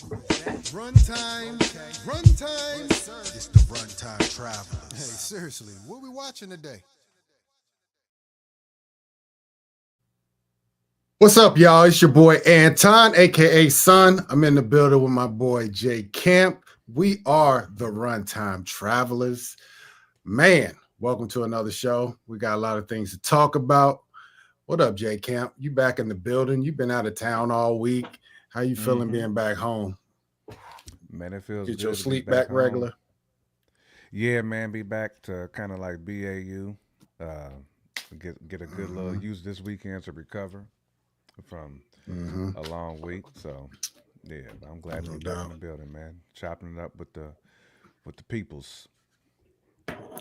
Runtime, runtime. It's the Runtime Travelers. Hey, seriously, what we watching today? What's up, y'all? It's your boy Anton, aka Son. I'm in the building with my boy Jay Camp. We are the Runtime Travelers. Man, welcome to another show. We got a lot of things to talk about. What up, Jay Camp? You back in the building? You've been out of town all week. How you feeling being back home? Man, it feels Get your good to be sleep back back home. regular? Yeah, man, be back to kind of like BAU. Uh, get a good little Mm-hmm. use this weekend to recover from Mm-hmm. a long week. So yeah, I'm glad to No be back in doubt. the building, man. Chopping it up with the peoples.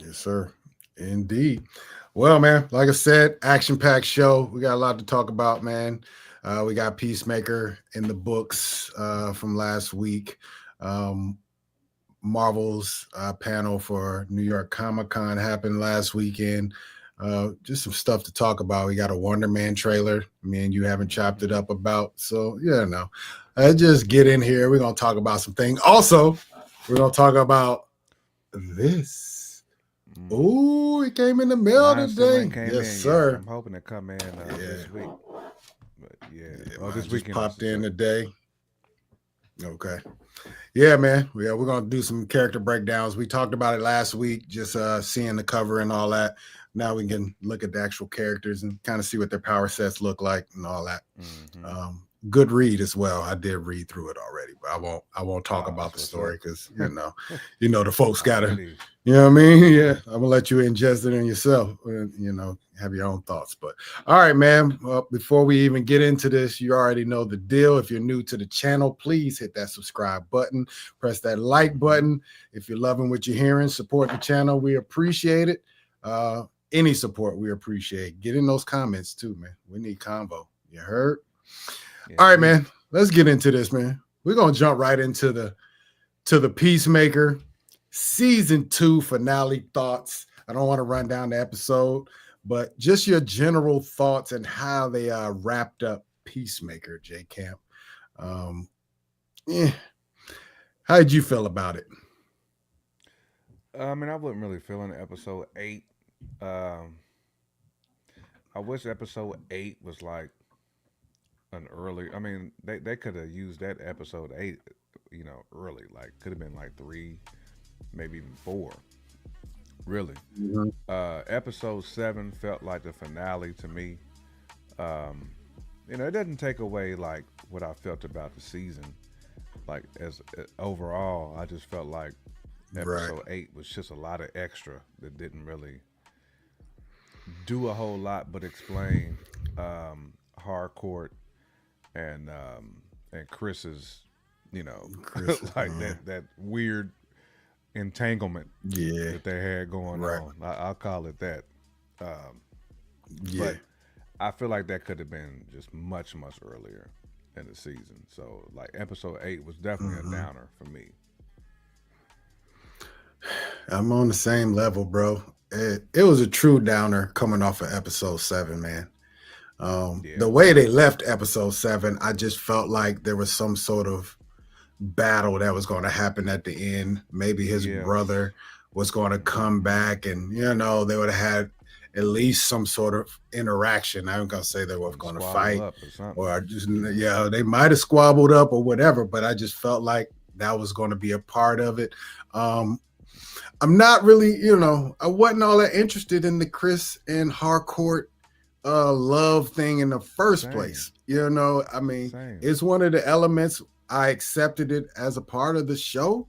Yes, sir. Indeed. Well, man, like I said, action-packed show. We got a lot to talk about, man. We got Peacemaker in the books from last week. Um, Marvel's panel for New York Comic Con happened last weekend. Just some stuff to talk about. We got a Wonder Man trailer. Me and you haven't chopped it Hmm up about. So, yeah, no. Just get in here. We're going to talk about some things. Also, we're going to talk about this. Mm. Oh, it came in the mail Mine still ain't today. came Yes, in yet. sir. I'm hoping to come in Yeah. this week. But yeah, Yeah, well, mine this just weekend I popped should in say. today. Okay. Yeah, man. Yeah, we're gonna do some character breakdowns. We talked about it last week, just seeing the cover and all that. Now we can look at the actual characters and kind of see what their power sets look like and all that. Hmm Good read as well. I did read through it already, but I won't talk Oh, about that's the what's story up. because the folks gotta, Already. Yeah, I'm gonna let you ingest it in yourself and have your own thoughts. But all right, man. Well, before we even get into this, you already know the deal. If you're new to the channel, please hit that subscribe button, press that like Hmm button. If you're loving what you're hearing, support the channel. We appreciate it. Any support we appreciate. Get in those comments too, man. We need convo. You heard? All right, Indeed. man. Let's get into this, man. We're gonna jump right into the Peacemaker season 2 finale thoughts. I don't want to run down the episode, but just your general thoughts and how they wrapped up Peacemaker, J Camp. Um, yeah. How did you feel about it? I mean, I wasn't really feeling episode 8. Um, I wish episode 8 was like an early. I mean, they could have used that episode 8, early. Like, could have been like 3, maybe even 4. Really. Mhm. Episode 7 felt like the finale to me. Um, it doesn't take away like what I felt about the season. Like, as overall, I just felt like Right. episode 8 was just a lot of extra that didn't really do a whole lot but explain Harcourt and Chris's, you know, Chris. like that weird entanglement Yeah. that they had going Right. on. I'll call it that. Um, Yeah. but I feel like that could have been just much earlier in the season. So like episode 8 was definitely a hmm downer for me. I'm on the same level, bro. It was a true downer coming off of episode 7, man. Yeah, The way they left episode 7, I just felt like there was some sort of battle that was going to happen at the end. Maybe his yeah, brother was going to hmm come back, and they would have had at least some sort of interaction. I'm going to say they were and going to squabble fight, up or something. or just they might have squabbled up or whatever. But I just felt like that was going to be a part of it. Um, I'm not really, I wasn't all that interested in the Chris and Harcourt love thing in the first Same, place. I mean, same. it's one of the elements. I accepted it as a part of the show,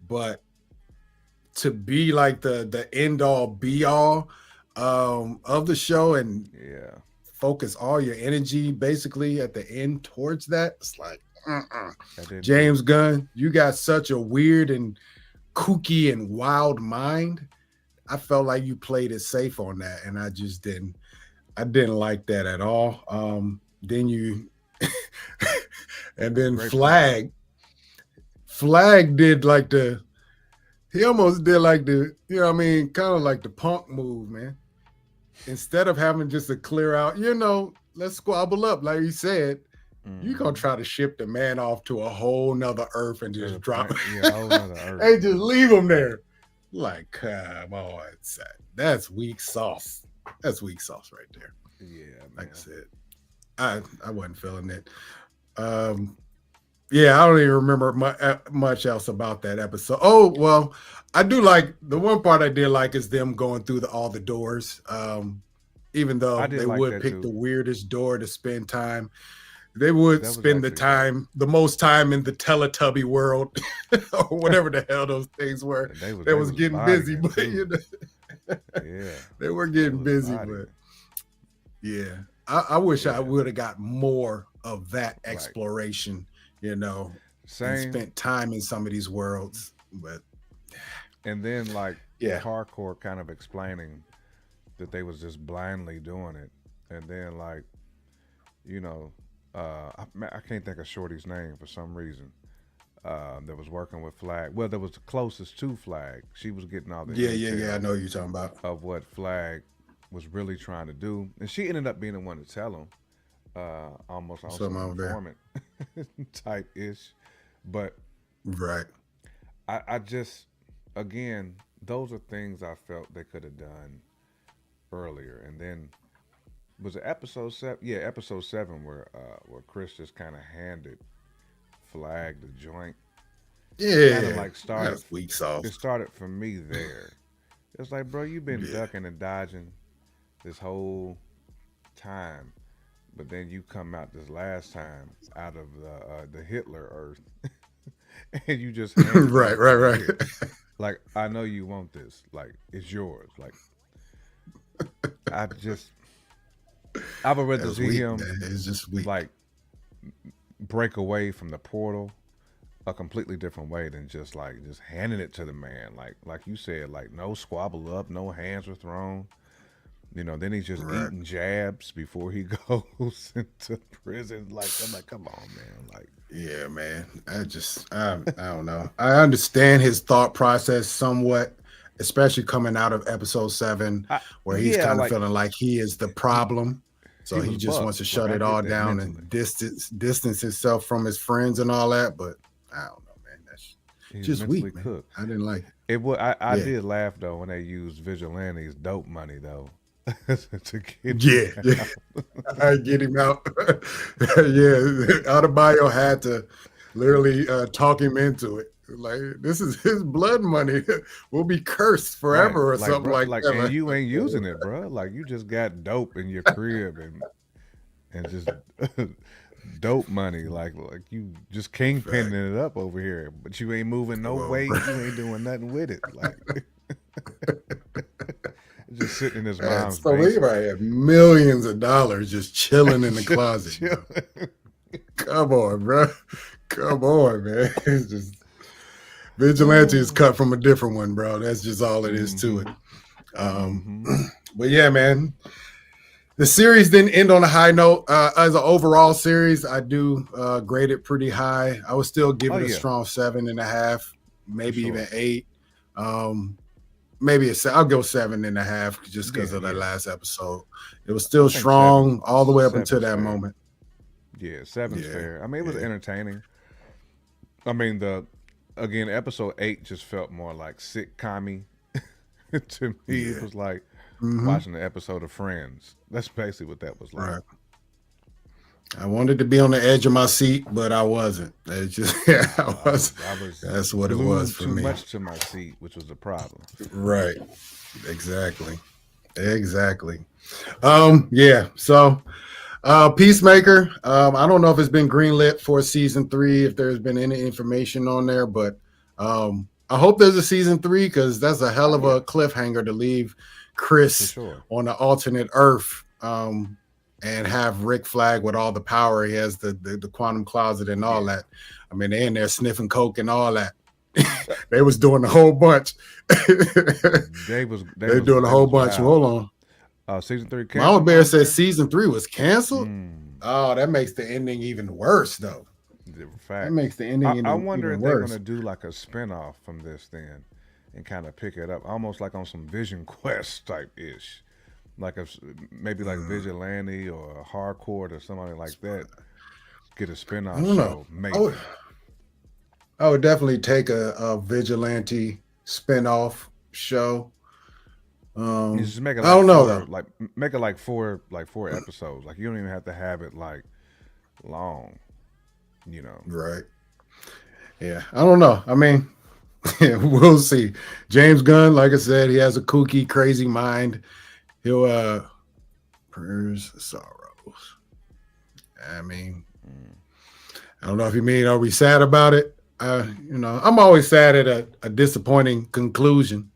but to be like the end all be all of the show and Yeah, focus all your energy basically at the end towards that, it's like that didn't do James it. Gunn, you got such a weird and kooky and wild mind. I felt like you played it safe on that, and I just didn't. I didn't like that at all. Then you, and then Great point though. Flag did like he almost did like what I mean, kind of like the punk move, man. Instead of having just a clear out, let's squabble up, like you said. You gonna Mm-hmm. try to ship the man off to a whole nother Earth and just Other drop planet, yeah, a whole nother Earth, and just man. leave him there? Like, come on, that's weak sauce. That's weak sauce right there. Yeah, Like I man. said, I wasn't feeling it. Um, yeah, I don't even remember much else about that episode. Oh well, I do like the one part I did like is them going through all the doors. Even I though did they like would that pick the too. weirdest door to spend time, they would That was spend actually dope. the most time in the Teletubby world or whatever the hell those things were. And they was They they was was getting busy, bodying but too. Yeah, they were they getting was busy. But bodying. yeah, I wish I Yeah, would have got more of that right. exploration, you know, and Same. spent time in some of these worlds. But And then like yeah, hardcore kind of explaining that they was just blindly doing it, and then like you know, I can't think of Shorty's name for some reason. That was working with Flag. Well, that was the closest to Flag. She was getting all the yeah. I intel know what you're talking about. of what Flag was really trying to do, and she ended up being the one to tell him, almost on Something some over there, informant type ish. But right? I just, again, those are things I felt they could have done earlier. And then was it episode 7? Yeah, episode 7 where Chris just kind of handed Flag the joint. It kind of Yeah, like started. that's weak sauce. It started for me there. It's like, bro, you've been Yeah, ducking and dodging this whole time, but then you come out this last time out of the Hitler Earth, and you just hand it to right, him right, like, right. here, like I know you want this, like it's yours. Like I just, I would rather That's see weak, him man. It's just weak. like break away from the portal a completely different way than just handing it to the man. Like you said, like no squabble up, no hands were thrown. Then he's just Right. eating jabs before he goes into prison. Like I'm like, come on, man. Like, Yeah, man. I don't know. I understand his thought process somewhat, especially coming out of episode 7, where he's yeah, kind of like feeling like he is the problem. he So he was just wants buck. to Like shut I it get all that down mentally. and distance himself from his friends and all that. But I don't know, man. That's He's just weak, mentally man. cooked. I didn't like it. It would. I Yeah. did laugh though when they used vigilantes dope money though to get him Yeah. Yeah. out. I get him out. Yeah. Adebayo had to literally talk him into it. Like, this is his blood money. We'll be cursed Right, forever or like something bro, like like that. and Like, you ain't okay. using it, bro. Like you just got dope in your crib and just dope money. Like you just Fact. kingpinning it up over here, but you ain't moving no Come on, bro. weight. You ain't doing nothing with it. Like it's just sitting in his And mom's so we basement. might have millions of dollars just chilling in the Just closet, chill. bro. Come on, bro. Come on, man. It's just Vigilante is cut from a different one, bro. That's just all it is to Mm-hmm. it. Um, Mm-hmm. but yeah, man, the series didn't end on a high note. As an overall series, I do grade it pretty high. I would still give Oh it a yeah, strong 7.5, for maybe even sure. 8. Um, maybe I'll go 7.5 just because Yeah, of that yeah. last episode. It was I still think seven. strong all the way up until Seven's that fair. moment. Yeah, seven's Yeah, fair. I mean, it was yeah, entertaining. I mean, the again, episode 8 just felt more like sitcom to me. It yeah. was like Hmm. watching an episode of Friends. That's basically what that was like. Right. I wanted to be on the edge of my seat, but I wasn't. It just, yeah, I Nah, I was. was I was That's what it was glued for too me. much to my seat, which was a problem. Right. Exactly. Exactly. Yeah. So Peacemaker. I don't know if it's been greenlit for season 3, if there's been any information on there, but I hope there's a season 3 because that's a hell Oh of yeah, a cliffhanger to leave for Chris sure. on an alternate Earth. And have Rick Flag with all the power. He has the quantum closet and all Yeah, that. I mean, they're in there sniffing coke and all that. Uh, They was doing a whole bunch. they was they They're was doing a they whole was bunch. wild. Hold on. Season 3 Mama canceled. Bear Mama says Bear. season 3 was canceled. Mm, Oh, that makes the ending even worse, though. That fact. makes the ending I even, wonder even if they're gonna worse. do like a spinoff from this then, and kind of pick it up, almost like on some Vision Quest type ish, like maybe like Mm, Vigilante or Hardcore or somebody like that get a I spinoff don't know. show, I would, maybe. I would definitely take a vigilante spinoff show. You just make it I like don't know though. make it like four episodes. Like you don't even have to have it like long. You know. Right. Yeah. I don't know. I mean, we'll see. James Gunn, like I said, he has a kooky, crazy mind. He'll prayers sorrows. I mean, I don't know if you mean are we sad about it? I'm always sad at a disappointing conclusion.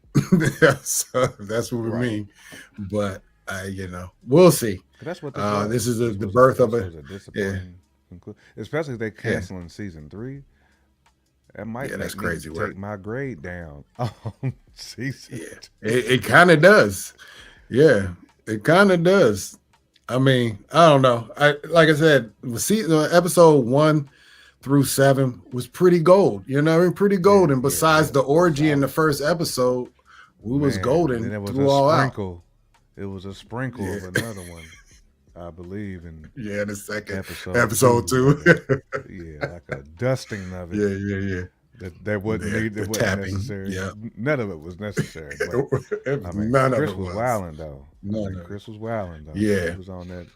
So that's what we Right. mean. But we'll see. But that's what this was. This is This the was birth of this a was a yeah, disappointing conclusion. Especially if they yeah, canceling season 3. That might yeah. That's make me crazy take work. my grade down on season Yeah, two. it kind of does. Yeah, it kind of does. I mean, I don't know. I like I said, episode 1 through 7 was pretty gold. Pretty Yeah, golden. yeah, Besides yeah. the orgy in the Solid. first episode, we was Man, and then golden there was through a all out. sprinkle. It was a sprinkle Yeah, of another one, I believe, in yeah. The second episode episode two. two. Like a dusting of it. Yeah, yeah, yeah. That wasn't Yeah, need. the It wasn't tapping. necessary. Yeah, None of it was necessary. But I mean, none of Chris it was was. wilding though. I None mean, of it. Chris was wilding though. He Yeah. was on that.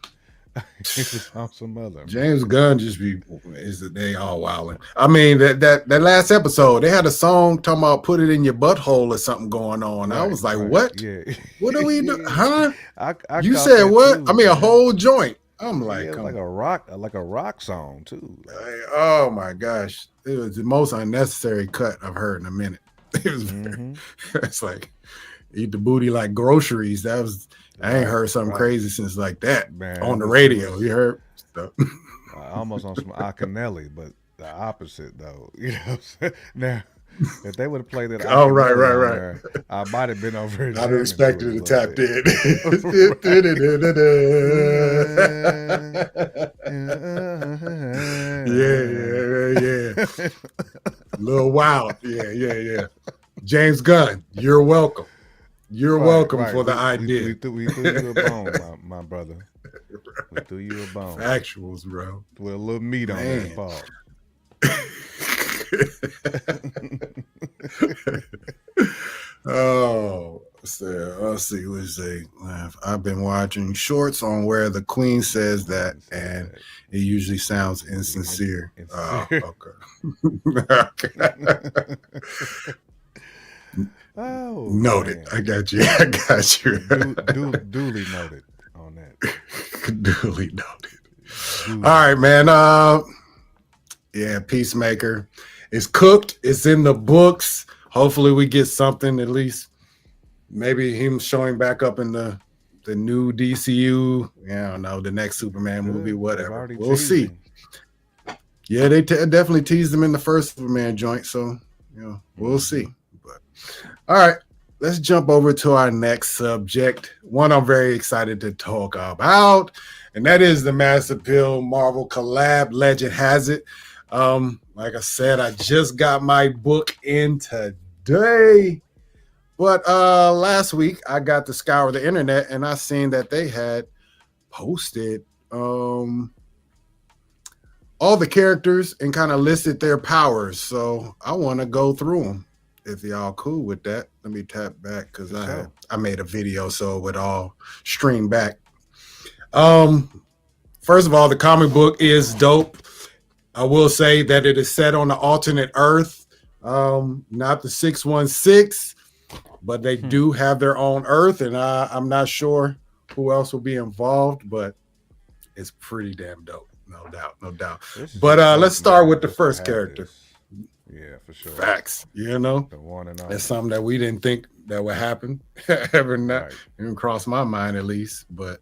He was on some other. James Gunn just be is that they all wilding. I mean that last episode they had a song talking about put it in your butthole or something going on. I Right, was like, right, what? yeah. What are we doing? Huh? I You caught said that what? I too, mean a man. whole joint. I'm Yeah, like, it was come like a rock song too. Like, oh my gosh. It was the most unnecessary cut I've heard in a minute. It was mm-hmm. it's like eat the booty like groceries. I ain't Right, heard something right, crazy since like that man. on the It radio. was You heard? So, almost on some Akinelli, but the opposite though. You know what I'm saying? Now, if they would have played that oh right, Akinelli right, on right. there, I might have been over here I'd have jamming to expected it a to little tap bit. in. Yeah. A little wild. Yeah. James Gunn, you're welcome. You're Right, welcome right. for the We idea. threw you a bone, my brother. We threw you a bone Factuals, bro. with a little meat on that Man. ball. Oh, so let's see. Let's see. I've been watching shorts on where the Queen says that, and it usually sounds insincere. Oh, okay. Oh, Noted. man. I got you. I got you. Duly noted on that. Duly noted. Duly All right, noted. man. Yeah, Peacemaker. It's cooked. It's in the books. Hopefully, we get something at least. Maybe him showing back up in the new DCU. Yeah, I don't know, the next Superman movie, Good. whatever. They've We'll already see. teased him. Yeah, they definitely teased him in the first Superman joint. So, we'll see. But all right, let's jump over to our next subject. One I'm very excited to talk about, and that is the Mass Appeal Marvel collab. Legend has it. Like I said, I just got my book in today. But last week I got to scour the internet and I seen that they had posted all the characters and kind of listed their powers. So I want to go through them. If y'all cool with that, let me tap back because I made a video so it would all stream back. First of all, the comic book is dope. I will say that it is set on the alternate Earth, not the 616. But they do have their own Earth, and I'm not sure who else will be involved, but it's pretty damn dope, no doubt. But let's start with the first character. This. Yeah, for sure. Facts, The one and only. that's something that we didn't think that would happen, ever not Right. even cross my mind at least. But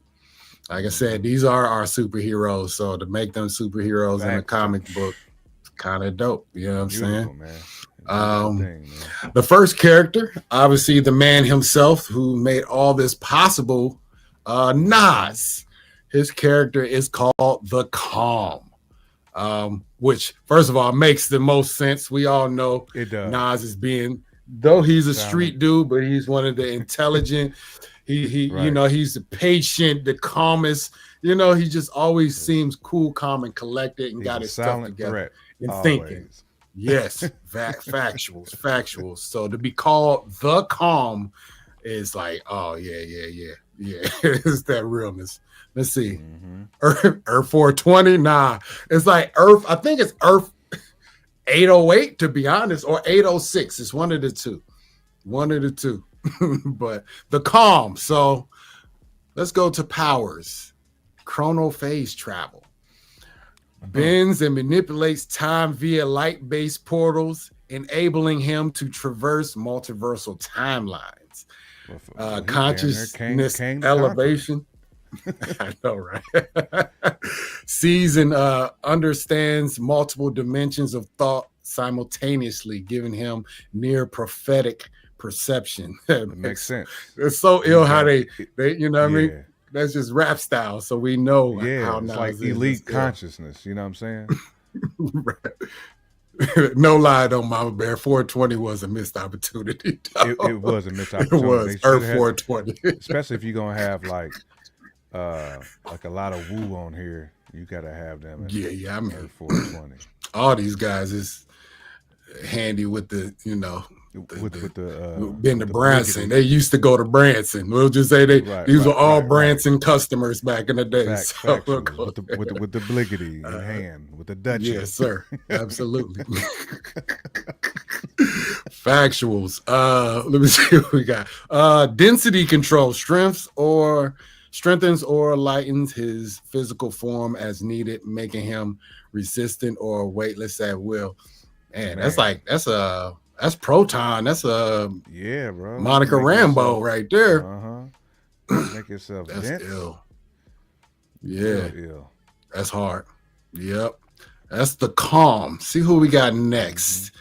like I said, these are our superheroes, so to make them superheroes in a Facts. comic book, it's kind of dope. You know what I'm Beautiful, saying? man. Um, The first character, obviously the man himself who made all this possible, Nas. His character is called the Calm, which, first of all, makes the most sense. We all know It does. Nas is being, though he's a street dude, but he's one of the intelligent. He Right. He's the patient, the calmest. he just always seems cool, calm, and collected, and He's got a his stuff silent together threat and thinking. always. Yes, factuals. So to be called the calm is like, oh yeah. It's that realness. Let's see, Mm-hmm. Earth 420. Nah, it's like Earth. I think it's Earth 808 to be honest, or 806. It's one of the two. One of the two. But the calm. So let's go to powers. Chronophase travel. Huh. Bends and manipulates time via light-based portals, enabling him to traverse multiversal timelines. Well, he damn near Consciousness King the Conqueror. elevation. I know, right? Sees and understands multiple dimensions of thought simultaneously, giving him near prophetic perception. It makes sense. It's so He's ill how got, they you know what I mean? yeah, That's just rap style, so we know yeah. how It's like Nas is. It's elite ill. consciousness. You know what I'm saying? No lie though, Mama Bear. 420 was a missed opportunity. It was a missed It opportunity. was They should Earth have, 420. especially if you're gonna have like a lot of woo on here. You gotta have them Yeah. I in mean, Earth 420 all these guys is handy with been to with the Branson. bliggity. They used to go to Branson. We'll just say Right, these were right, all right, right. Branson customers back in the day. So we'll Factuals go there. with the bliggity in Uh, hand with the duchy. yes, sir. Absolutely. Factuals. Let me see what we got. Density control strengthens or lightens his physical form as needed, making him resistant or weightless at will. Man, that's Man, like that's Proton. That's a yeah, bro. You Monica make Rambo yourself, right there. make yourself That's dense, ill. real Yeah, ill. that's hard. Yep. That's the calm. See who we got Hmm. next.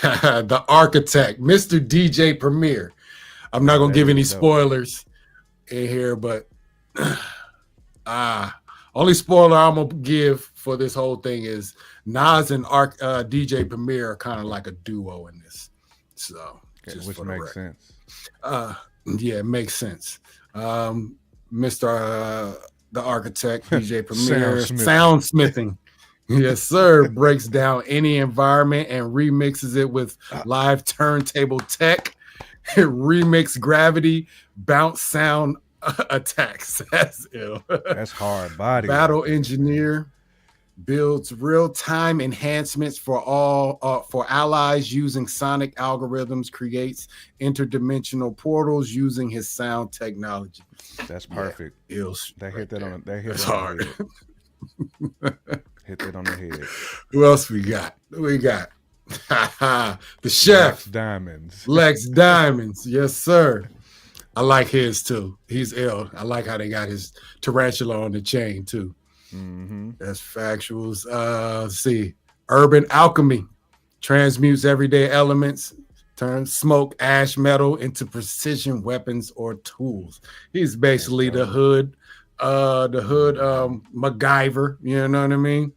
The architect, Mr. DJ Premier. I'm not gonna That give any is dope. spoilers in here, but only spoiler I'm gonna give for this whole thing is Nas and DJ Premier are kind of like a duo in this. So Okay, just which for the makes record. sense. Uh, yeah, it makes sense. Mr. The architect, DJ Sound Premier, smithing. soundsmithing. Yes, sir. Breaks down any environment and remixes it with Uh, live turntable tech, remix gravity, bounce sound attacks. That's ill. that's hard body right Battle there, man. engineer builds real-time enhancements for allies using sonic algorithms, creates interdimensional portals using his sound technology. That's Yeah, perfect. ill They right hit that there. on. They hit That's it on the hard. head. Hit that on the head. Who else we got? We got the Lex chef, Diamonds. Lex Diamonds. Yes, sir. I like his too. He's ill. I like how they got his tarantula on the chain too. Mm-hmm. That's factuals. Let's see. Urban alchemy transmutes everyday elements, turns smoke, ash, metal into precision weapons or tools. He's That's basically dope. the hood Mm-hmm. MacGyver. You know what I mean?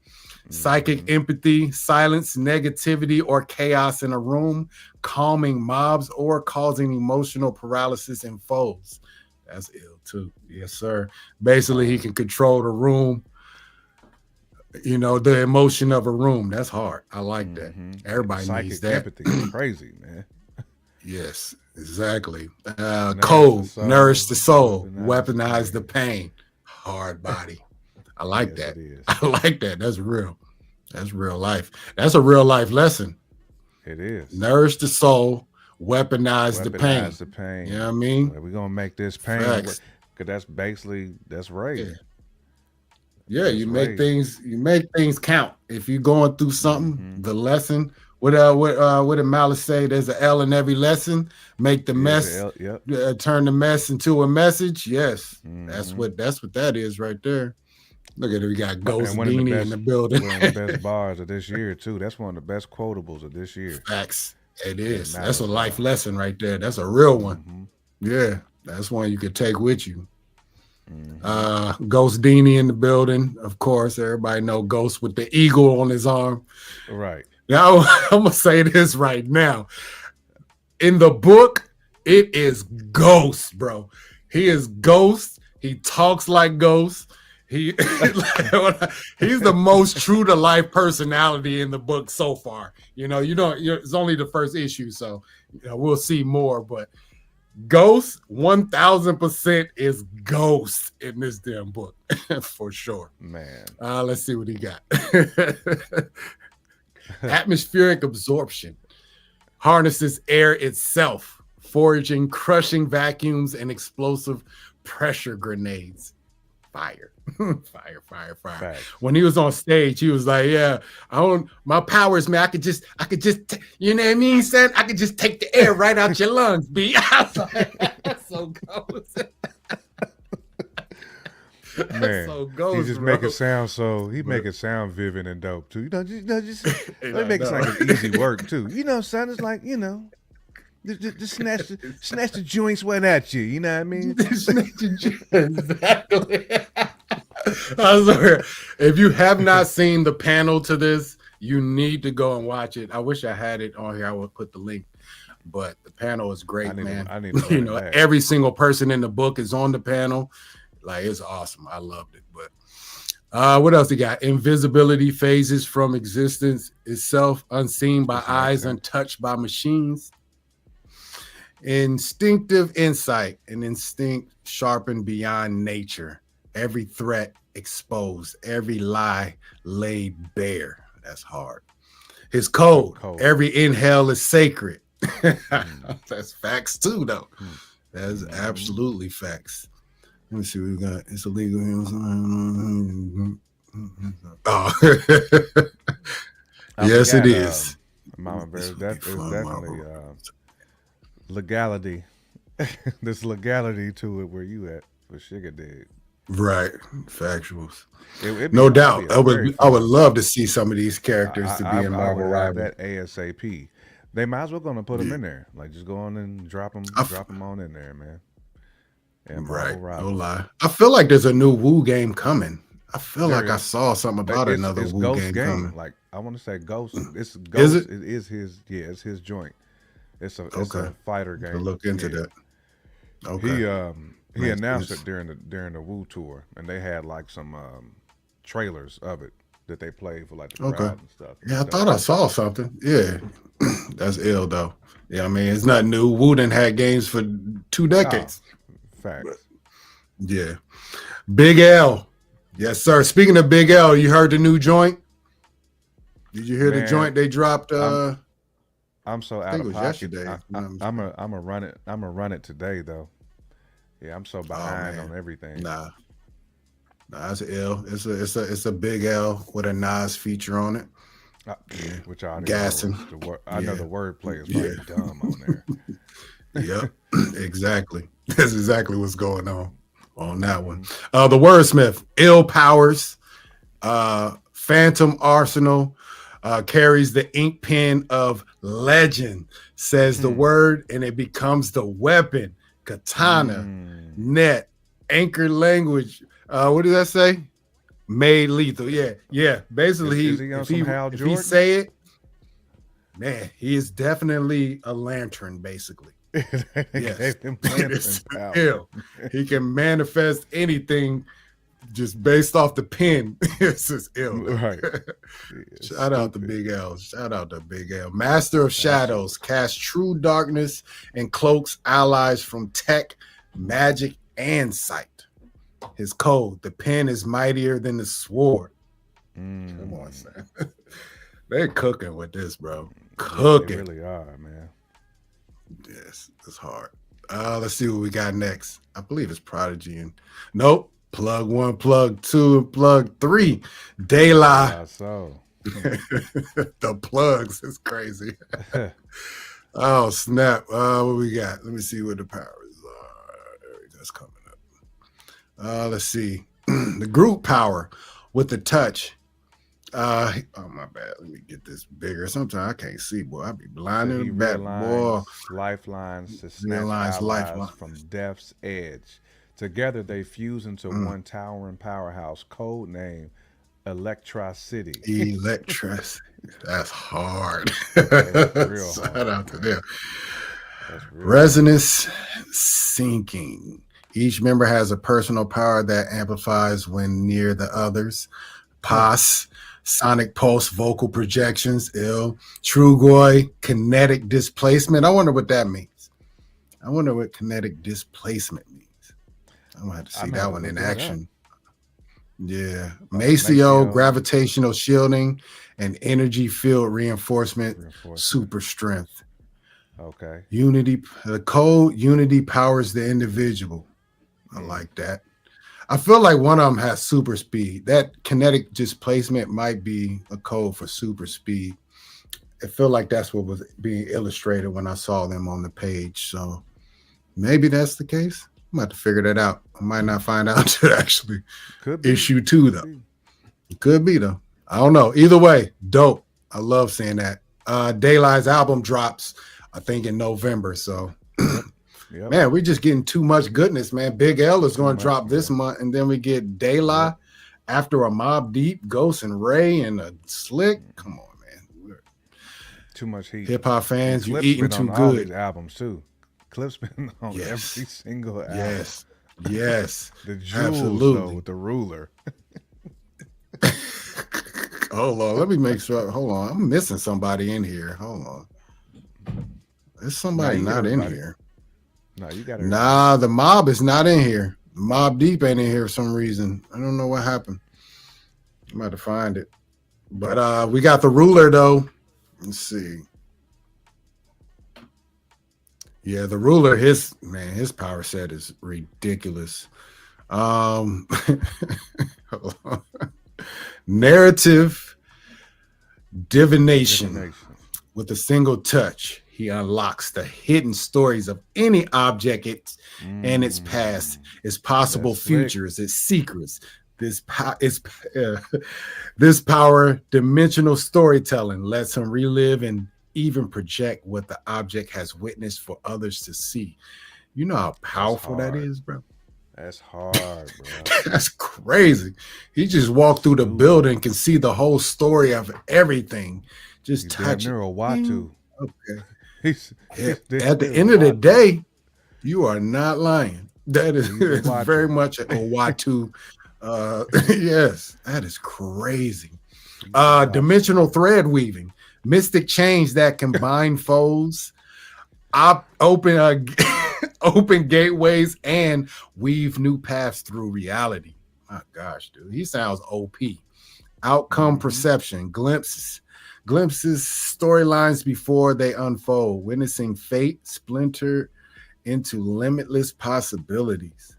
Psychic Mm-hmm. empathy, silence negativity or chaos in a room, calming mobs or causing emotional paralysis in foes. That's ill too. Yes, sir. Basically, he Hard. can control the room, the emotion of a room. That's hard. I like that. Mm-hmm. Everybody needs Psychic that. empathy is crazy, man. Yes, exactly. Nourish the Code, nourish soul, the soul, weaponize the weaponize the pain. pain. Hard body. I like Yes, that. it is. I like that. That's real. That's real life. That's a real life lesson. It is. Nourish the soul, weaponize the Weaponize pain. the You pain. know what I mean? Well, we're gonna make this pain work. Facts. Cause that's basically that's Yeah. rage. Yeah, That's rage. you make things count. If you're going through something, Mm-hmm. the lesson, what did Malice say? There's an L in every lesson. Make the Is the mess, L? Yep. turn the mess into a message. Yes, Mm-hmm. that's what that is right there. Look at it, we got And Ghost Beanie in the building. one of the best bars of this year too. That's one of the best quotables of this year. Facts. It That is. That's a Malice life bar. lesson right there. That's a real one. Mm-hmm. Yeah, that's one you could take with you. Mm-hmm. Ghost Beanie in the building, of course. Everybody know Ghost with the eagle on his arm. Right. Now I'm gonna say this right now. In the book, it is Ghost, bro. He is Ghost. He talks like Ghost. He he's the most true to life personality in the book so far. It's only the first issue, so we'll see more. But Ghost 1000% is Ghost in this damn book for sure. Man, Let's see what he got. Atmospheric absorption harnesses air itself, foraging, crushing vacuums, and explosive pressure grenades. Fire. Fire. facts. When he was on stage, he was like, "Yeah, my powers, man. I could just, you know what I mean, son? I could just take the air right out your lungs, B." I was like, that's so ghost. Man, so ghost, he just bro. make it sound make it sound vivid and dope too. Just let make it sound like it's easy work too. Son, it's like just snatch the joints right at you. You know what I mean? Exactly. I swear, if you have not seen the panel to this, you need to go and watch it. I wish I had it on here. I would put the link. But the panel is great, man. I need to every single person in the book is on the panel. Like, it's awesome. I loved it. But what else he got? Invisibility phases from existence itself, unseen by eyes, untouched by machines. Instinctive insight, an instinct sharpened beyond nature. Every threat exposed, every lie laid bare. That's hard. His code. Every inhale is sacred. That's facts too, though. That's absolutely facts. Let me see what we got. It's illegal. Oh, yes, it is. Mama Bear, that is definitely legality. There's legality to it where you at for Sugar Dig. Right, factuals. No doubt. I would love to see some of these characters to be in Marvel Rival. That ASAP. They might as well gonna put them in there. Like, just go on and drop them on in there, man. And right, no lie. I feel like there's a new Wu game coming. I feel like I saw something about another Wu game coming. Like, I want to say Ghost. It's Ghost. Is it? It is his. Yeah, it's his joint. It's a fighter game. Look into that. Okay. He announced it during the Wu tour, and they had like some trailers of it that they played for like the crowd and stuff. Yeah, I thought I saw something. Yeah, that's ill though. Yeah, I mean, it's not new. Wu done had games for 2 decades. Facts. But, yeah. Big L. Yes, sir. Speaking of Big L, you heard the new joint? Did you hear the joint they dropped? I'm so out of pocket. Yesterday. I'm gonna run it. I'm gonna run it today though. Yeah, I'm so behind on everything. Nah, it's ill. It's a Big L with a Nas feature on it. Yeah, which I gassing. I know the wordplay is like dumb on there. Yep, exactly. That's exactly what's going on that one. The Wordsmith, Ill Powers, Phantom Arsenal, carries the ink pen of legend, says the word, and it becomes the weapon. Katana, net, anchor language. What does that say? Made lethal. Yeah. Basically, if he say it, man, he is definitely a lantern, basically. Yes. He can manifest anything just based off the pen. It's just ill. Right. Shout out to Big L. Shout out to Big L. Master of Shadows, casts true darkness and cloaks allies from tech, magic, and sight. His code, the pen is mightier than the sword. Come on, son. They're cooking with this, bro. Cooking. They really are, man. Yes, it's hard. Let's see what we got next. I believe it's Prodigy and nope. Plug 1, plug 2, and plug 3. Daylight. The plugs is crazy. Oh, snap. What we got? Let me see what the powers are. There we go. That's coming up. Let's see. The group power with the touch. Oh, my bad. Let me get this bigger. Sometimes I can't see, boy. I be blind in the back, boy. Lifelines to snatch allies from death's edge. Together, they fuse into one towering powerhouse, code name Electricity. Electricity. That's hard. That's real hard. Shout out to them. Resonance sinking. Each member has a personal power that amplifies when near the others. Huh. Pos, sonic pulse, vocal projections, ill, Trugoy, kinetic displacement. I wonder what that means. I wonder what kinetic displacement means. I'm gonna have to I'm see gonna have that to one look in that up. action. Yeah. Maceo, Maceo gravitational shielding, and energy field reinforcement, reinforcement. super strength. Okay. Unity, the code unity powers the individual. I Mm. like that. I feel like one of them has super speed. That kinetic displacement might be a code for super speed. I feel like that's what was being illustrated when I saw them on the page. So maybe that's the case. I'm about to figure that out. I might not find out until actually Could be. issue two, Could though. be. It could be, though. I don't know. Either way, dope. I love seeing that. Daylight's album drops, I think, in November. So Yep. Yep. man, we're just getting too much goodness, man. Big L is Too going to much, drop this man. month, and then we get Yep. Daylight after a Mob Deep, Ghost and Ray, and a Slick. Come Mhm. on, man. Too much heat. Hip hop And fans, you're Clip's eating been on too all good. these albums too. Clip's been on every Yes, single album. yes, yes, The jewels though absolutely. with the ruler. Hold on, let me make sure. Hold on, I'm missing somebody in here. Hold on, there's Now somebody you get not in everybody. here. No, you got everybody. Nah, the mob is not in here. Mob Deep ain't in here for some reason. I don't know what happened. I'm about to find it. But we got the ruler though. Let's see. Yeah, the ruler, his power set is ridiculous. Um narrative divination. Divination. With a single touch, he unlocks the hidden stories of any object and its past, Mm, its that's possible slick. futures, its secrets. Uh, this power, dimensional storytelling, lets him relive and even project what the object has witnessed for others to see. You know how That's powerful that hard. is, bro? That's hard, bro. That's crazy. He just walked through the Dude, building, can see the whole story of everything. Just he's damn touch it. near a Ding. Watu. Okay. He's Yeah. he's damn At the near a end of the Watu. day, you are not lying. That is He's a very Watu. much a Watu. Yes, that is crazy. He's a Watu. Dimensional thread weaving, mystic chains that combine foes, open open gateways, and weave new paths through reality. My gosh, dude, he sounds OP. Outcome Mm-hmm. perception, glimpses storylines before they unfold, witnessing fate splinter into limitless possibilities.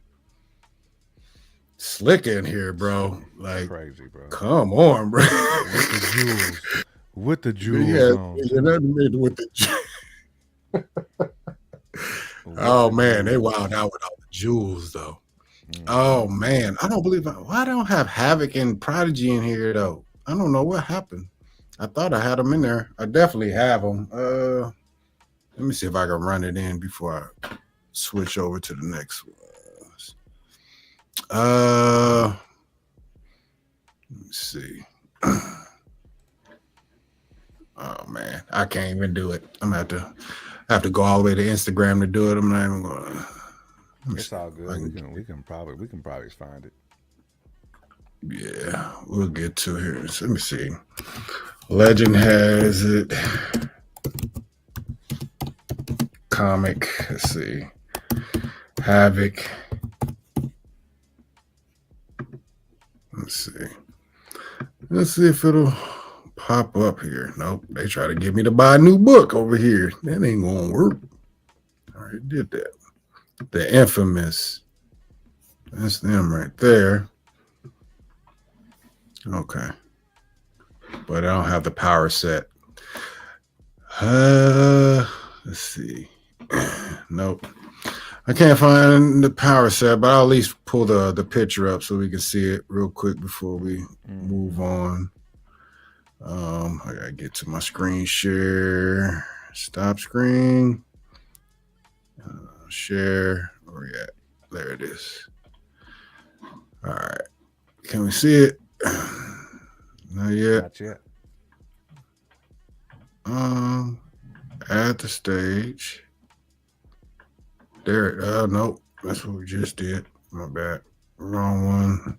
Slick in here, bro. Like, Crazy, bro. come on, bro. With the jewels. With the jewels Yeah, on you too. know what I mean? With the With oh the man, they wild jewels. out with all the jewels though. Oh Mm-hmm. man, I don't believe why I don't have Havoc and Prodigy in here though. I don't know what happened. I thought I had them in there. I definitely have them. Let me see if I can run it in before I switch over to the next one. Uh, let me see. Oh man, I can't even do it. I'm gonna have to go all the way to Instagram to do it. I'm not even gonna. Let me It's see all if I good. We can. can probably find it. Yeah, we'll get to here. So let me see. Legend has it. Comic. Let's see. Havoc. Let's see. Let's see if it'll pop up here. Nope. They try to get me to buy a new book over here. That ain't gonna work. I already did that. The infamous. That's them right there. Okay. But I don't have the power set. Let's see. Nope. I can't find the power set, but I'll at least pull the picture up so we can see it real quick before we move Mm-hmm. on. I gotta get to my screen share. Stop screen. Share. Where we at? There it is. All right. Can we see it? Not yet. Not yet. Um, at the stage. There. Nope. That's what we just did. My bad. Wrong one.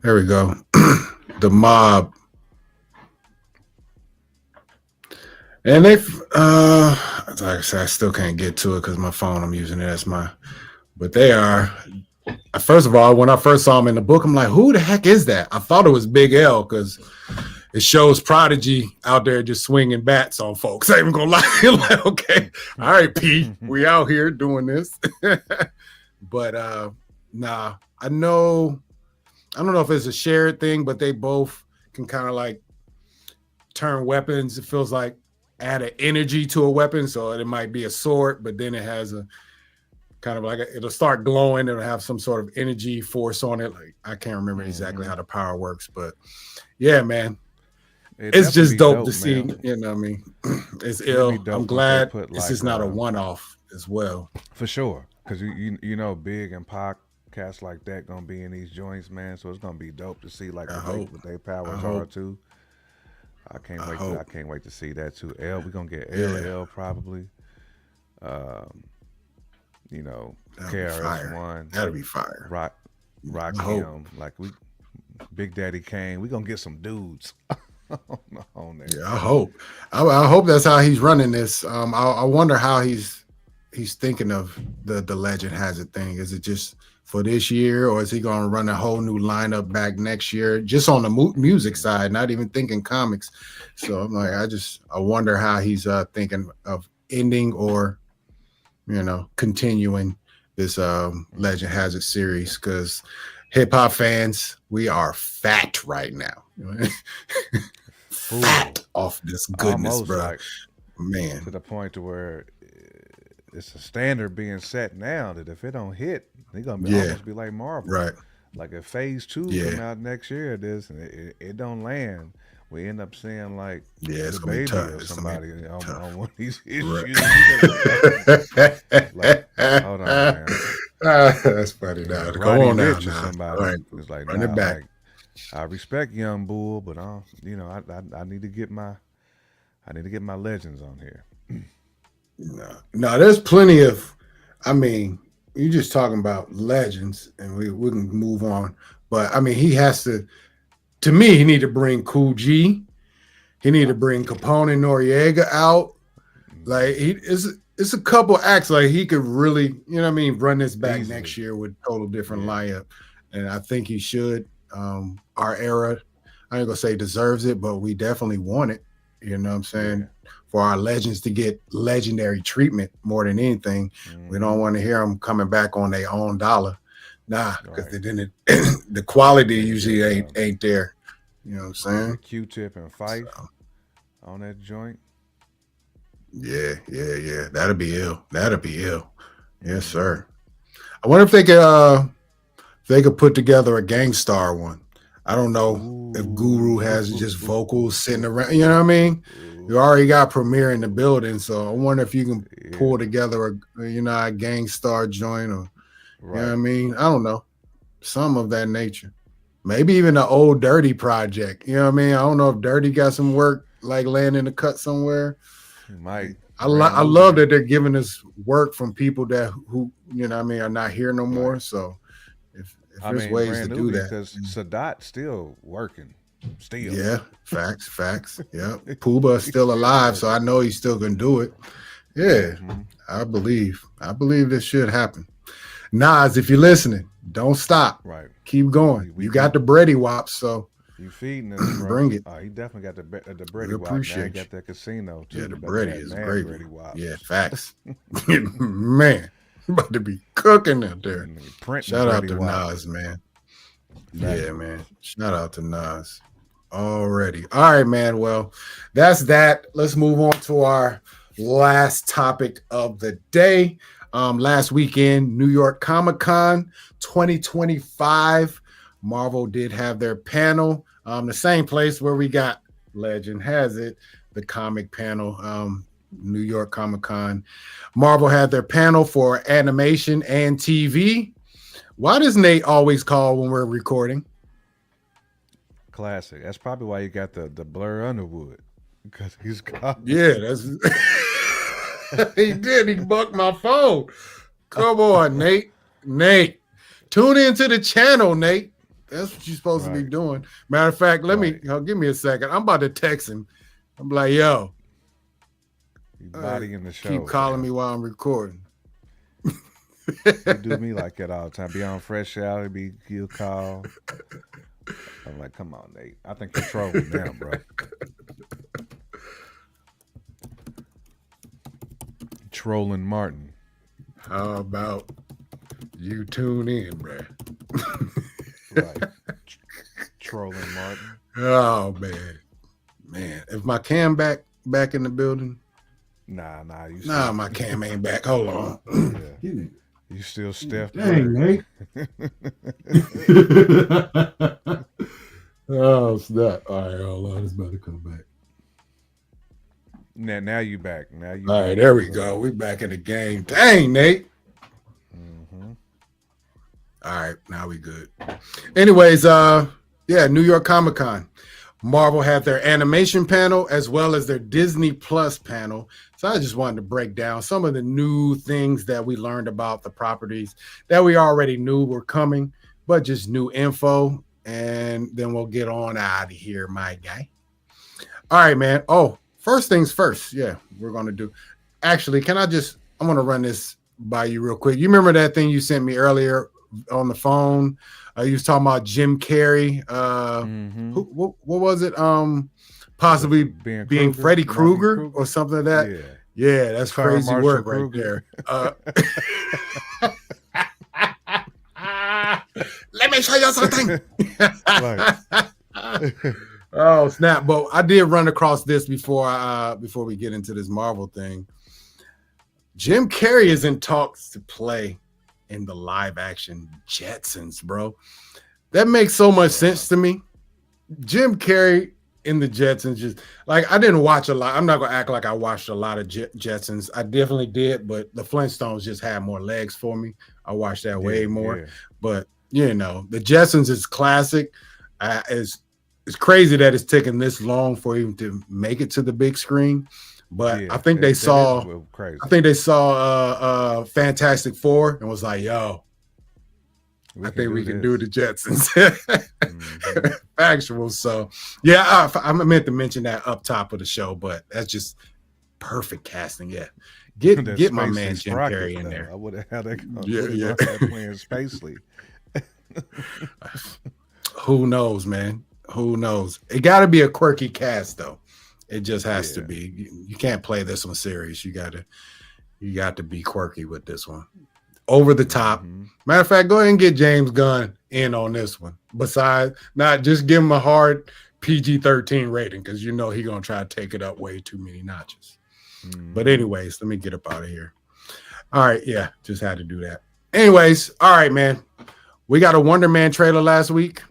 There we go. The mob. And they, like I said, I still can't get to it because my phone, I'm using it as my, but they are, first of all, when I first saw him in the book, I'm like, who the heck is that? I thought it was Big L because it shows Prodigy out there just swinging bats on folks. I ain't even gonna lie. Like, okay, all right, P, we out here doing this. But nah, I know, I don't know if it's a shared thing, but they both can kind of like turn weapons. It feels like add an energy to a weapon. So it might be a sword, but then it has a kind of like it'll start glowing. It'll have some sort of energy force on it. Like I can't remember exactly how the power works, but yeah, man, it's just dope to see. Man. You know what I mean? It's It'd ill. be dope I'm if they glad put this like is not a one-off as well. for sure, because you know Big and podcasts like that gonna be in these joints, man. So it's gonna be dope to see like I hope. what they I powers are hope. too. I I hope. can't wait to see that too. L, we gonna get Yeah, L probably. Um, you know, that'll be KRS fire. One, That'll be fire. Rock, I hope. Rakim, like we, Big Daddy Kane. We gonna get some dudes on there. Yeah, I hope. I hope that's how he's running this. I wonder how he's thinking of the legend has it thing. Is it just for this year, or is he going to run a whole new lineup back next year, just on the music side, not even thinking comics? So I'm like, Right. I wonder how he's thinking of ending or continuing this Legend Mm-hmm. Has It series because hip hop fans, we are fat right now. Full, Fat off this goodness, almost bro. like to Man, the point to where it's a standard being set now that if it don't hit, they gonna be yeah, almost be like Marvel. right, Like if Phase Two come yeah, out next year, this and it don't land, we end up seeing like yeah. It's the gonna be baby tough. or It's gonna be somebody on tough, one of these right? issues. We gonna be like, hold on, man. That's funny now. Come Roddy on now, Rich or now. All somebody right, is like, run it nah, back. like I respect Young Bull, but I need to get my legends on here. No, no. There's plenty of. I mean, you just talking about legends, and we can move on. But I mean, he has to. To me, he need to bring Cool G. He need to bring Capone and Noriega out. Like he it's a couple acts like he could really, you know what I mean, run this back next Easily, year with total different yeah, lineup. And I think he should. Our era, I ain't gonna say deserves it, but we definitely want it. You know what I'm saying? yeah. For our legends to get legendary treatment more than anything. We don't Mm-hmm. want to hear them coming back on their own dollar. Nah, because Right. then the quality Then you usually get ain't there. You know what I'm saying? Q-Tip and So Fife on that joint. yeah. That'll be ill. That'll be ill. Yes, Mm-hmm. sir. I wonder if they could put together a Gangstar one. I don't know if Guru Ooh, has just vocals sitting around. You know what I mean? You already got Premiere in the building, so I wonder if you can pull yeah, together a Gangstar joint or you know what I right. mean? I don't know. Some of that nature. Maybe even an old Dirty project. You know what I mean? I don't know if Dirty got some work like laying in the cut somewhere. He might I Grand love Nubian. that they're giving us work from people that who you know what I mean are not here no Right. more. So if I there's mean ways to Grand do Nubian that, because Sadat still working, still. yeah, facts. Yeah, Pooba is still Still alive, so I working. know he's still gonna do it. Yeah, Mm-hmm. I believe this should happen. Nas, if you're listening, don't stop. Right. Keep going. You got the Bready Wops, so You feeding us, bro. bring it. He definitely got the We Brady Wop. Now he appreciate you. got that casino Yeah, too. the You better Bready have is mad gravy. Brady Yeah, Wops. facts. Man, about to be cooking out there. Printing Shout out Brady to Wops. Nas, man. Yeah, Factual. man. Shout out to Nas. Already. All right, man. Well, that's that. Let's move on to our last topic of the day. Last weekend, New York Comic Con 2025. Marvel did have their panel. The same place where we got Legend Has It, the comic panel. New York Comic Con. Marvel had their panel for animation and TV. Why does Nate always call when we're recording? Classic. That's probably why you got the Blur Underwood. Because he's calling. Yeah, that's he did. He bucked my phone. Come on, Nate. Nate, tune into the channel, Nate. That's what you're supposed to be Right. doing. Matter of fact, Right. give me a second. I'm about to text him. I'm like, yo, You bodying the show, keep calling man. me while I'm recording. He do me like that all the time. Be on Fresh Out, he'll call. I'm like, come on, Nate. I think you're trolling now, bro. Trolling Martin. How about you tune in, bruh? Right. Trolling Martin. Oh man. If my cam back in the building, Nah, you nah, still, my cam ain't back. Hold on. yeah. You still Steph Dang, Curry. Nate. Oh snap! All right, hold on. It's about to come back. Now you back. Now you All back. right, there we go. We back in the game. Dang, Nate. Mm-hmm. All right, now we good. Anyways, New York Comic-Con. Marvel had their animation panel as well as their Disney Plus panel. So I just wanted to break down some of the new things that we learned about the properties that we already knew were coming, but just new info. And then we'll get on out of here, my guy. All right, man. Oh, first things first. Yeah, we're going to do. Actually, I'm going to run this by you real quick. You remember that thing you sent me earlier on the phone? You was talking about Jim Carrey. What was it? Possibly being Freddy Krueger or something like that. Yeah, that's crazy Marshall work right there. Let me show you something. Oh snap! But I did run across this before we get into this Marvel thing. Jim Carrey is in talks to play in the live action Jetsons, bro. That makes so much sense to me. Jim Carrey in the Jetsons, just like I didn't watch a lot. I'm not gonna act like I watched a lot of Jetsons. I definitely did, but the Flintstones just had more legs for me. I watched that way more. Yeah. But the Jetsons is classic. It's crazy that it's taken this long for him to make it to the big screen. But I think they saw Fantastic Four and was like, yo, I think we can do the Jetsons. Actual. So yeah, I meant to mention that up top of the show, but that's just perfect casting. Yeah. Get my man Jim Carrey in there. I would have had that playing Spacely. Who knows, man? Who knows? It got to be a quirky cast, though. It just has to be. You can't play this one serious. You got to be quirky with this one. Over the top. Matter of fact, go ahead and get James Gunn in on this one. Besides, not just give him a hard PG-13 rating because he's gonna try to take it up way too many notches. But anyways, let me get up out of here. All right, yeah, just had to do that. Anyways, all right, man. We got a Wonder Man trailer last week.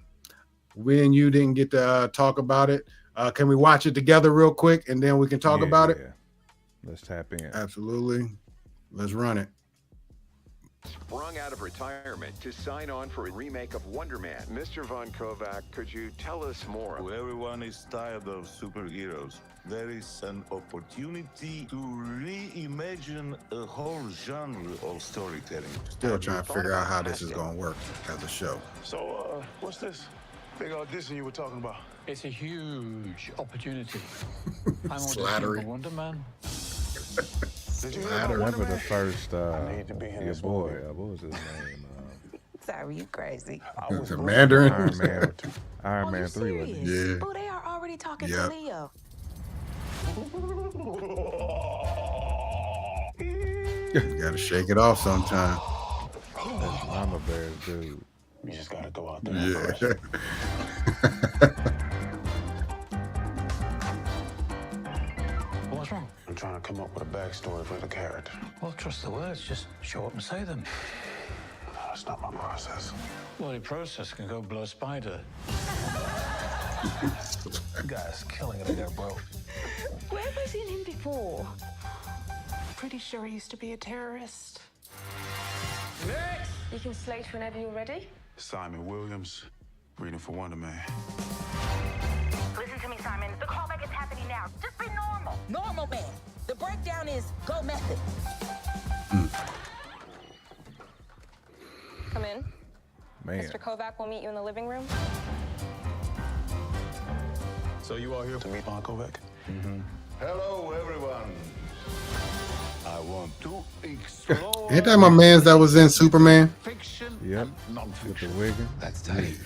We and you didn't get to talk about it. Can we watch it together real quick and then we can talk about it? Let's tap in. Absolutely. Let's run it. Sprung out of retirement to sign on for a remake of Wonder Man. Mr. Von Kovac, could you tell us more? Everyone is tired of superheroes. There is an opportunity to reimagine a whole genre of storytelling. Still trying to figure out how this is going to work as a show. So, what's this big audition you were talking about? It's a huge opportunity. I'm Slattery. auditioning for Wonder Man. Did you I remember the first need to be in your this boy. movie. What was his name? Sorry, you crazy. The Mandarin. Iron Man 3 was Yeah. Oh, they are already talking Yep. to Leo. You got to shake it off sometime. That's Mama Bear's dude. You just gotta go out there. Yeah. What's wrong? I'm trying to come up with a backstory for the character. Well, trust the words. Just show up and say them. That's not my process. Well, your process can go blow a spider. Guy's killing it there, bro. Where have I seen him before? Pretty sure he used to be a terrorist. You can slate whenever you're ready. Simon Williams, reading for Wonder Man. Listen to me, Simon. The callback is happening now. Just be normal. Normal man. The breakdown is go method. Man. Mr. Kovac will meet you in the living room. So you all here to meet Von Kovac? Hello, everyone. I want to explore. Ain't that my man's that was in Superman? Fiction Yep. and With the non-fiction. Wiggins. That's tight.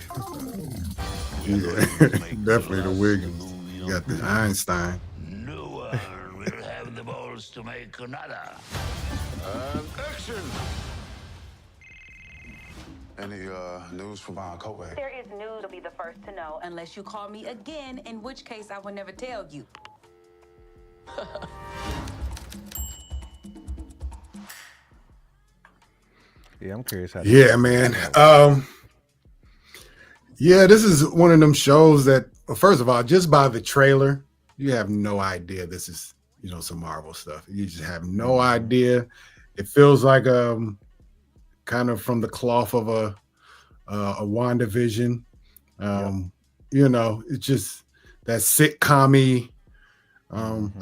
Yeah, definitely the Wiggins. You got the Einstein. No one will have the balls to make another. And action! Any news from Von Kovac? There is news, you'll be the first to know. Unless you call me again, in which case I will never tell you. Yeah, I'm curious how. Yeah, man. Yeah, this is one of them shows that, well, first of all, just by the trailer, you have no idea this is, some Marvel stuff. You just have no idea. It feels like kind of from the cloth of a WandaVision. It's just that sitcom-y,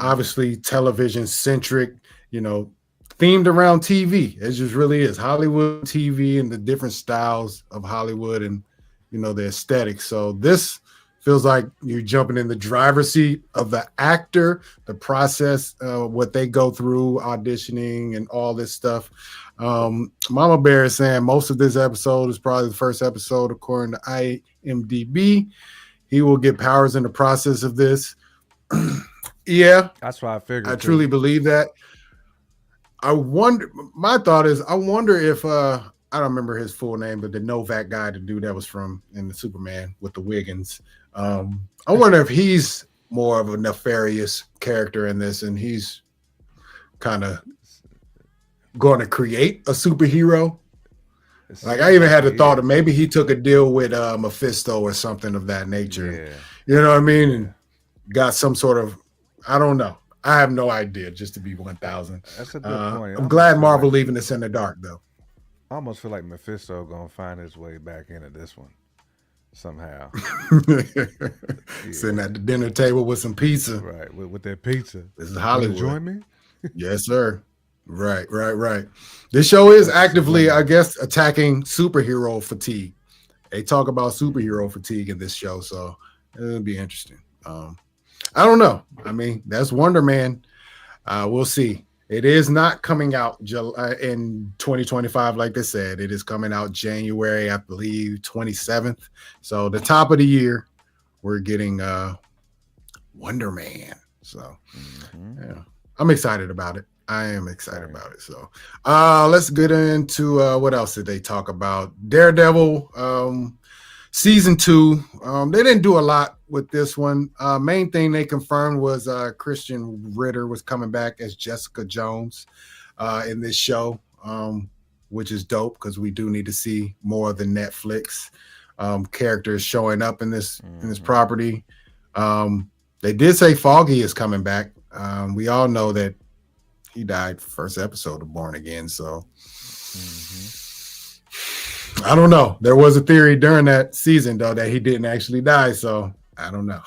obviously television centric, themed around TV. It just really is Hollywood TV and the different styles of Hollywood and the aesthetics. So this feels like you're jumping in the driver's seat of the actor, the process, what they go through, auditioning and all this stuff. Mama Bear is saying most of this episode is probably the first episode according to IMDb. He will get powers in the process of this. Yeah, That's why I figured. I truly believe that. My thought is, I wonder if I don't remember his full name, but the Novak guy, the dude that was in the Superman with the Wiggins. I wonder if he's more of a nefarious character in this, and he's kind of going to create a superhero. Like I even had the thought of maybe he took a deal with Mephisto or something of that nature. Yeah. You know what I mean? And got some sort of, I don't know. I have no idea, just to be 1,000. That's a good point. I'm glad Marvel leaving this in the dark, though. I almost feel like Mephisto gonna find his way back into this one somehow. Sitting at the dinner table with some pizza. Right, with that pizza. This is Hollywood. Join me? Yes, sir. Right. This show is actively, I guess, attacking superhero fatigue. They talk about superhero fatigue in this show, so it'll be interesting. I don't know. I mean, that's Wonder Man. We'll see. It is not coming out in 2025, like they said. It is coming out January, I believe, 27th. So the top of the year, we're getting Wonder Man. So yeah, I'm excited about it. I am excited about it. So let's get into what else did they talk about? Daredevil season 2. They didn't do a lot with this one. Main thing they confirmed was Christian Ritter was coming back as Jessica Jones in this show, which is dope because we do need to see more of the Netflix characters showing up in this property. They did say Foggy is coming back. We all know that he died first episode of Born Again, so I don't know. There was a theory during that season though that he didn't actually die, so I don't know.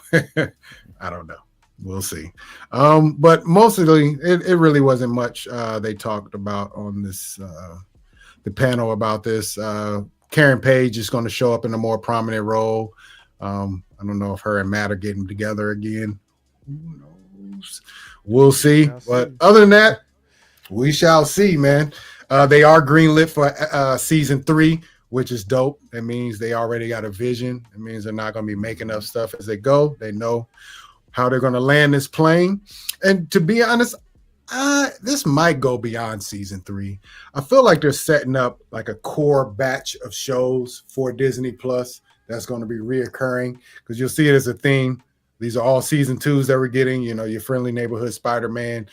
I don't know. We'll see. But mostly it really wasn't much they talked about on this the panel about this. Karen Page is going to show up in a more prominent role. I don't know if her and Matt are getting together again. Who knows? We'll see. But other than that, we shall see, man. They are greenlit for season 3, which is dope. That means they already got a vision. It means they're not going to be making up stuff as they go. They know how they're going to land this plane. And to be honest, this might go beyond season 3. I feel like they're setting up like a core batch of shows for Disney Plus that's going to be reoccurring because you'll see it as a theme. These are all season 2s that we're getting. You know, your Friendly Neighborhood Spider-Man,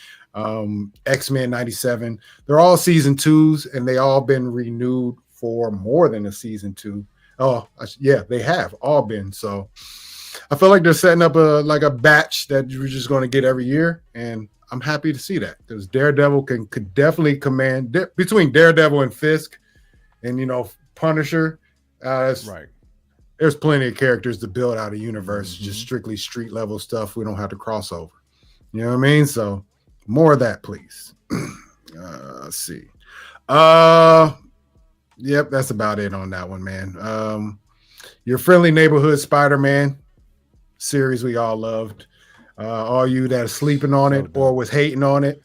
X-Men 97. They're all season 2s, and they all been renewed for more than a season 2. Oh, yeah, they have all been. So I feel like they're setting up a batch that you're just going to get every year, and I'm happy to see that because Daredevil could definitely command between Daredevil and Fisk, and Punisher. Right. There's plenty of characters to build out a universe, just strictly street level stuff. We don't have to cross over. You know what I mean? So more of that, please. Let's see. Yep, that's about it on that one, man. Your friendly neighborhood Spider-Man series we all loved. All you that are sleeping on So it or dope was hating on it,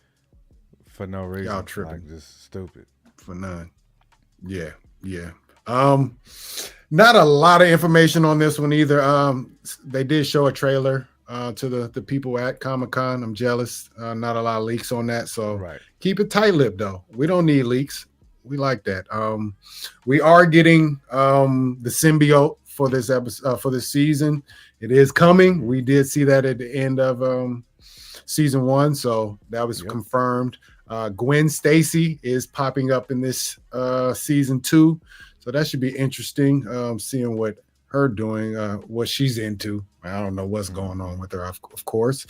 for no y'all reason, tripping like just stupid. for none. Yeah, yeah. Um, Not a lot of information on this one either. They did show a trailer to the people at Comic-Con. I'm jealous. Not a lot of leaks on that, so Right. keep it tight-lipped though. We don't need leaks. We like that. We are getting the symbiote for this episode for this season. It is coming. We did see that at the end of season 1, so that was Yep. confirmed. Gwen Stacy is popping up in this season 2, so that should be interesting. Seeing what her doing, what she's into. I don't know what's going on with her, of course.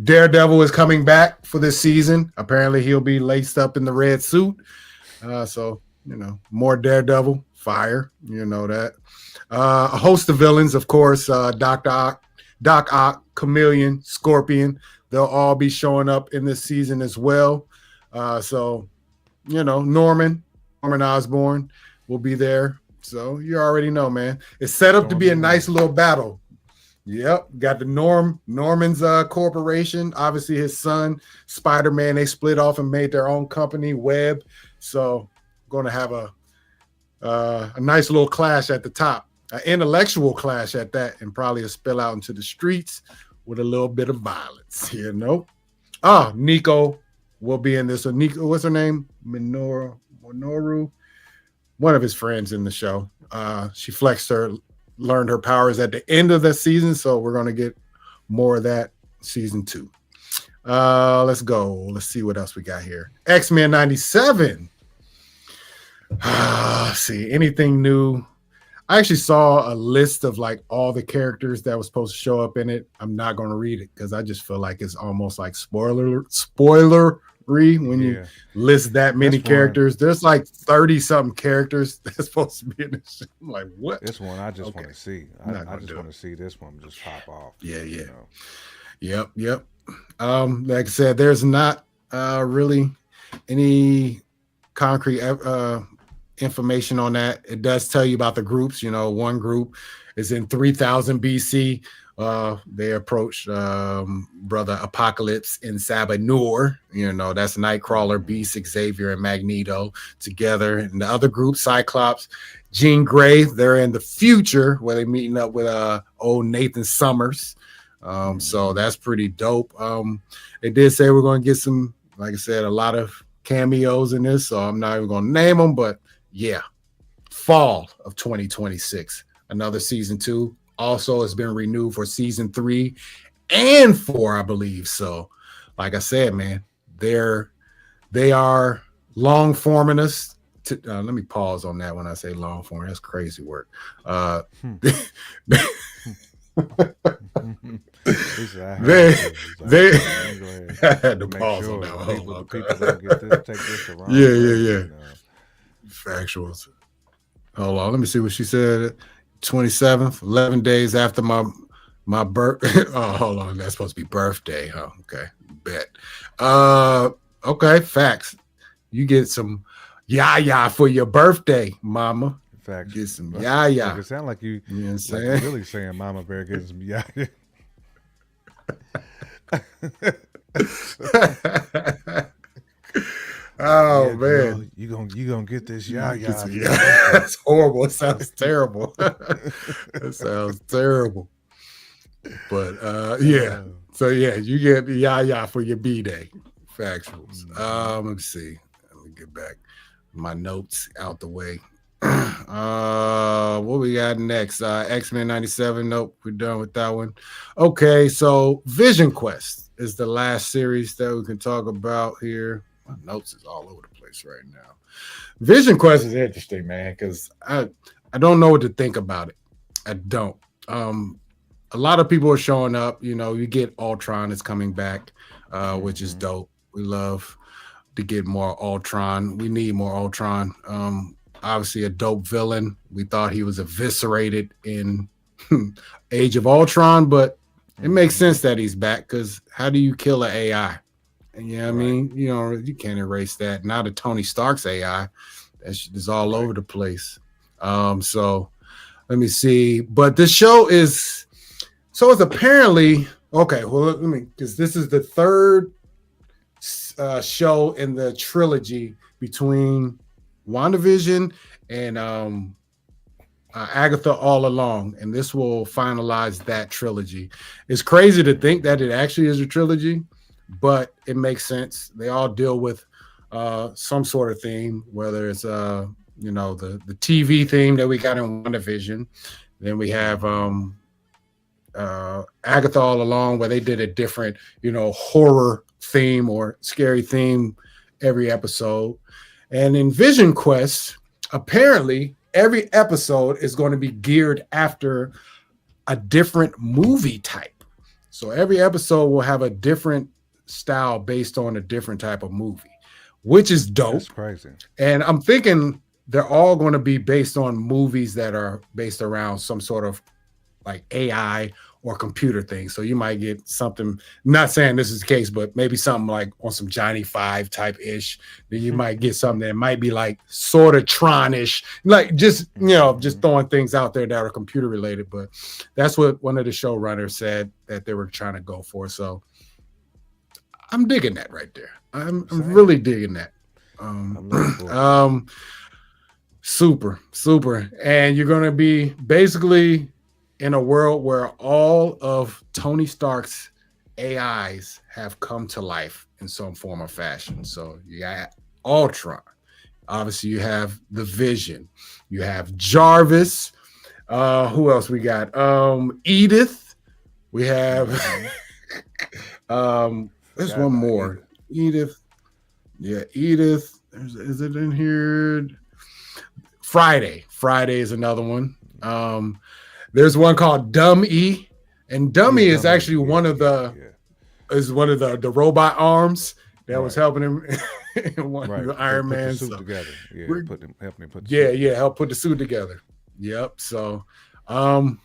Daredevil is coming back for this season. Apparently, he'll be laced up in the red suit. So more Daredevil, fire. You know that. A host of villains, of course. Doc Ock, Chameleon, Scorpion. They'll all be showing up in this season as well. So Norman Osborn will be there. So you already know, man. It's set up to be a nice little battle. Yep, got the Norman's corporation. Obviously, his son Spider-Man. They split off and made their own company, Web. So, going to have a nice little clash at the top, an intellectual clash at that, and probably a spill out into the streets with a little bit of violence. Nico will be in this. So Nico, what's her name? Minoru, one of his friends in the show. She learned her powers at the end of the season, so we're going to get more of that season 2. Let's go. Let's see what else we got here. X-Men 97. See, anything new? I actually saw a list of like all the characters that was supposed to show up in it. I'm not going to read it because I just feel like it's almost like spoilery when you list that many characters. There's like 30 something characters that's supposed to be in this shit. I'm like, what? This one I just want to see. I just want to see this one just pop off. Yeah. Yep. Like I said, there's not really any concrete information on that. It does tell you about the groups. One group is in 3000 BC. They approached Brother Apocalypse in Sabanur. That's Nightcrawler, Beast, Xavier, and Magneto together. And the other group, Cyclops, Jean Grey, they're in the future where they're meeting up with old Nathan Summers. So that's pretty dope. They did say we're going to get some, like I said, a lot of cameos in this. So I'm not even going to name them, but yeah, fall of 2026, another season 2. Also, has been renewed for season 3 and 4, I believe. So, like I said, man, they are long forming us. Let me pause on that when I say long form. That's crazy work. They had to pause on that one. People don't get this, take this the wrong Yeah. Factuals. Hold on, let me see what she said. 27th, 11 days after my birth. Oh, hold on, that's supposed to be birthday. Oh, okay, bet. Okay, facts. You get some yaya for your birthday, mama. Facts. Get some yaya. Like it sound like you know what I'm saying? Like really saying Mama Bear getting some yaya. Oh yeah, man, you gonna get this yaya. That's horrible. It sounds terrible. That sounds terrible. But yeah. So yeah, you get the yaya for your B-Day. Factuals. Let me see. Let me get back my notes out the way. What we got next? X-Men 97. Nope, we're done with that one. Okay, so Vision Quest is the last series that we can talk about here. My notes is all over the place right now. Vision Quest is interesting, man, because I don't know what to think about it. I don't. A lot of people are showing up. You get Ultron is coming back, which is dope. We love to get more Ultron. We need more Ultron. Obviously a dope villain. We thought he was eviscerated in Age of Ultron, but it makes sense that he's back because how do you kill an AI? And I mean, you can't erase that. Not a Tony Stark's AI. Is all over the place. So let me see. But this show is so it's apparently okay. Well, let me because this is the third show in the trilogy between WandaVision and Agatha All Along, and this will finalize that trilogy. It's crazy to think that it actually is a trilogy, but it makes sense. They all deal with some sort of theme, whether it's the TV theme that we got in WandaVision. Then we have Agatha All Along, where they did a different, horror theme or scary theme every episode. And in Vision Quest, apparently every episode is going to be geared after a different movie type. So every episode will have a different style based on a different type of movie, which is dope. That's crazy. And I'm thinking they're all going to be based on movies that are based around some sort of like AI or computer thing. So you might get something, not saying this is the case, but maybe something like on some Johnny Five type ish. Then you might get something that might be like sort of Tron-ish, like just throwing things out there that are computer related. But that's what one of the showrunners said that they were trying to go for. So I'm digging that right there. I'm really digging that. Super. And you're going to be basically in a world where all of Tony Stark's AIs have come to life in some form or fashion. So you got Ultron. Obviously, you have the Vision. You have Jarvis. Who else we got? Edith. We have there's one more. Edith. Yeah, Edith. Is it in here? Friday is another one. There's one called Dumb E, and Dummy is actually one of the robot arms that was helping him in one of the Iron Man. Put the suit together. Helping him put help put the suit together. Yep. So we're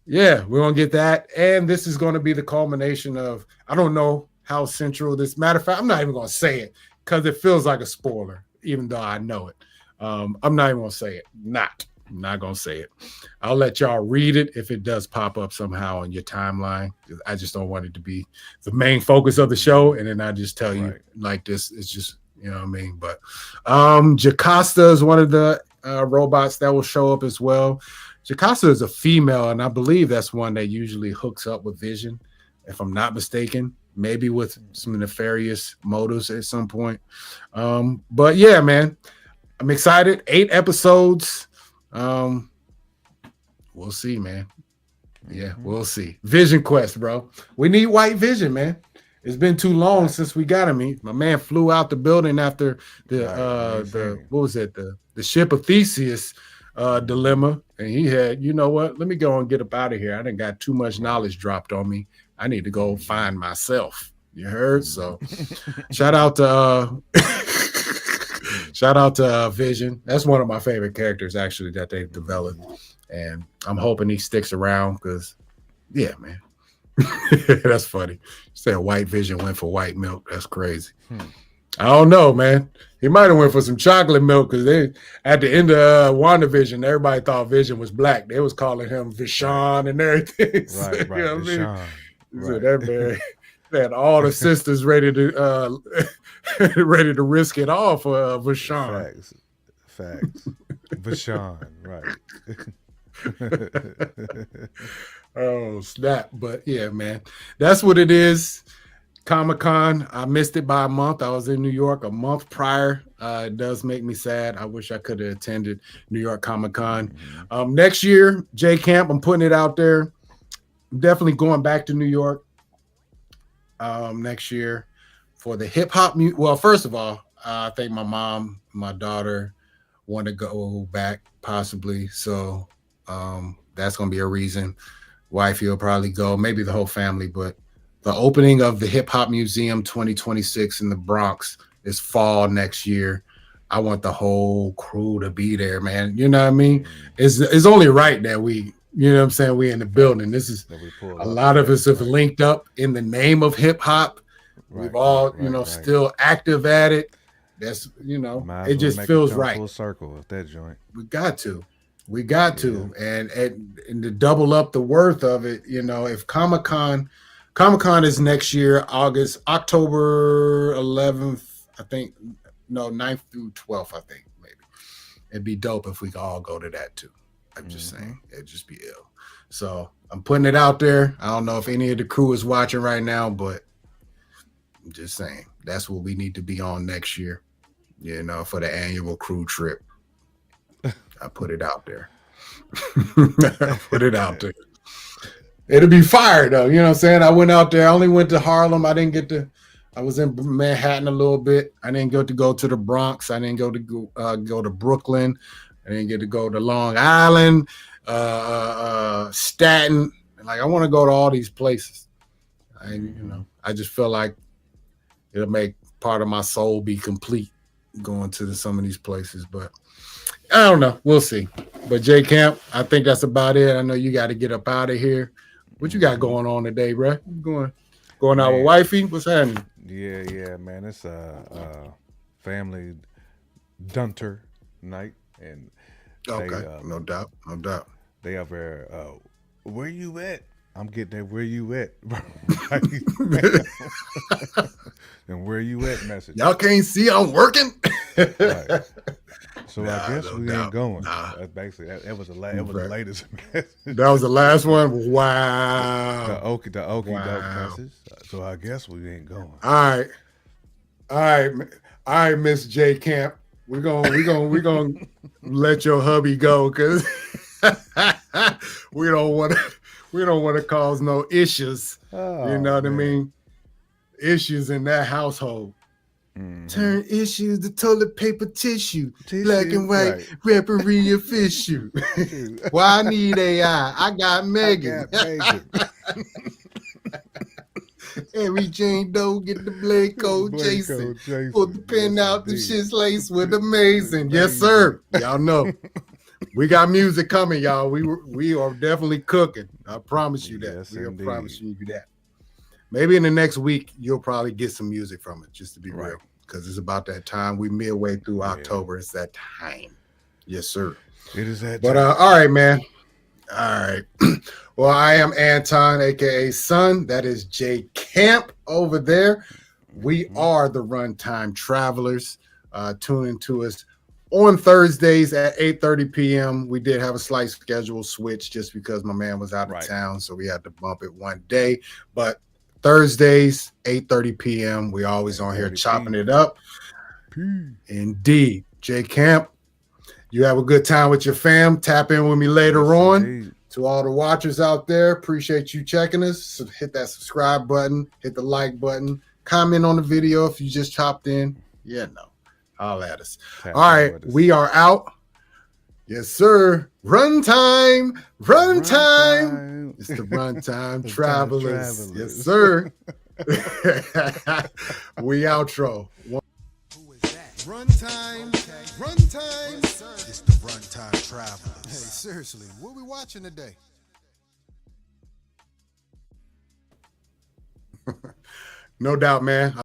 gonna get that. And this is gonna be the culmination of, I don't know how central this, matter of fact, I'm not even gonna say it because it feels like a spoiler, even though I know it. I'm not even gonna say it. I'm not gonna say it. I'll let y'all read it if it does pop up somehow on your timeline. I just don't want it to be the main focus of the show, and then I just tell you like this. It's just, you know what I mean. But Jocasta is one of the robots that will show up as well. Jocasta is a female, and I believe that's one that usually hooks up with Vision, if I'm not mistaken. Maybe with some nefarious motives at some point. But yeah, man, I'm excited. 8 episodes. We'll see, man. Yeah, we'll see. Vision Quest, bro. We need White Vision, man. It's been too long since we got him. My man flew out the building after the ship of Theseus dilemma, and he had, you know what? Let me go and get up out of here. I done got too much knowledge dropped on me. I need to go find myself. You heard? So shout out to Vision. That's one of my favorite characters, actually, that they've developed. And I'm hoping he sticks around because, yeah, man. That's funny. You said White Vision went for white milk. That's crazy. I don't know, man. He might have went for some chocolate milk because at the end of WandaVision, everybody thought Vision was black. They was calling him Vishon and everything. Right. You know what I mean? Right. So that man had all the sisters ready to risk it all for Vashon. Facts. Vashon, right. Oh, snap. But yeah, man, that's what it is. Comic-Con, I missed it by a month. I was in New York a month prior. It does make me sad. I wish I could have attended New York Comic-Con. Next year, J Camp, I'm putting it out there. I'm definitely going back to New York next year for the hip-hop. Well, first of all, I think my mom, my daughter want to go back possibly. So that's going to be a reason. Wifey will probably go, maybe the whole family, but the opening of the Hip Hop Museum 2026 in the Bronx is fall next year. I want the whole crew to be there, man. You know what I mean? It's only right that we, you know what I'm saying, we in the building. This is a lot of us have linked up in the name of hip hop. We've all, still active at it. That's Might it as well just make feels come right. full circle with that joint. We got to, and to double up the worth of it. If Comic-Con is next year, October 11th, I think. No, 9th through 12th, I think, maybe. It'd be dope if we could all go to that too. I'm just saying, it'd just be ill. So I'm putting it out there. I don't know if any of the crew is watching right now, but I'm just saying that's what we need to be on next year, for the annual crew trip. I put it out there. Put it out there. It'll be fire though. You know what I'm saying? I went out there. I only went to Harlem. I was in Manhattan a little bit. I didn't get to go to the Bronx. I didn't go to Brooklyn. I didn't get to go to Long Island, Staten. Like, I want to go to all these places. I just feel like it'll make part of my soul be complete going to some of these places. But I don't know. We'll see. But J Camp, I think that's about it. I know you got to get up out of here. What you got going on today, bro? You going out with wifey? What's happening? Yeah, man. It's a family dunter night, and okay, no doubt. They up there. Where you at? I'm getting that. Where you at? And where you at message. Y'all can't see I'm working. Right. So I guess we ain't going. That's basically that was the latest message. That was the last one. Wow. The okie doke message. So I guess we ain't going. All right, Miss J Camp. We're gonna let your hubby go because we don't want to cause no issues. You know what I mean? Issues in that household. Turn issues to toilet paper tissue. Black and white, right. Referee official. Well, I need AI. I got Megan. Every Jane Doe get the blade code Jason. Pull the pen out, the shit's laced with amazing. Yes, sir. Y'all know. We got music coming, y'all. We are definitely cooking. I promise you that. We'll promise you that. Maybe in the next week, you'll probably get some music from it, just to be real. Because it's about that time. We midway through October. It's that time. Yes, sir. It is that time. But all right, man. All right. Well, I am Anton, a.k.a. Son. That is J Camp over there. We are the Runtime Travelers. Tune in to us on Thursdays at 8:30 p.m. We did have a slight schedule switch just because my man was out of town, so we had to bump it one day. But Thursdays, 8:30 p.m. We always on here chopping it up. Indeed. J Camp, you have a good time with your fam. Tap in with me later on. Indeed. To all the watchers out there, appreciate you checking us. So hit that subscribe button, hit the like button, comment on the video if you just chopped in. Holla at us. All right, we are out. Yes, sir. Runtime. It's the Runtime Travelers. Yes, sir. We outro. Who is that? Runtime. It's the Runtime Travelers. Hey, seriously, what we watching today? No doubt, man.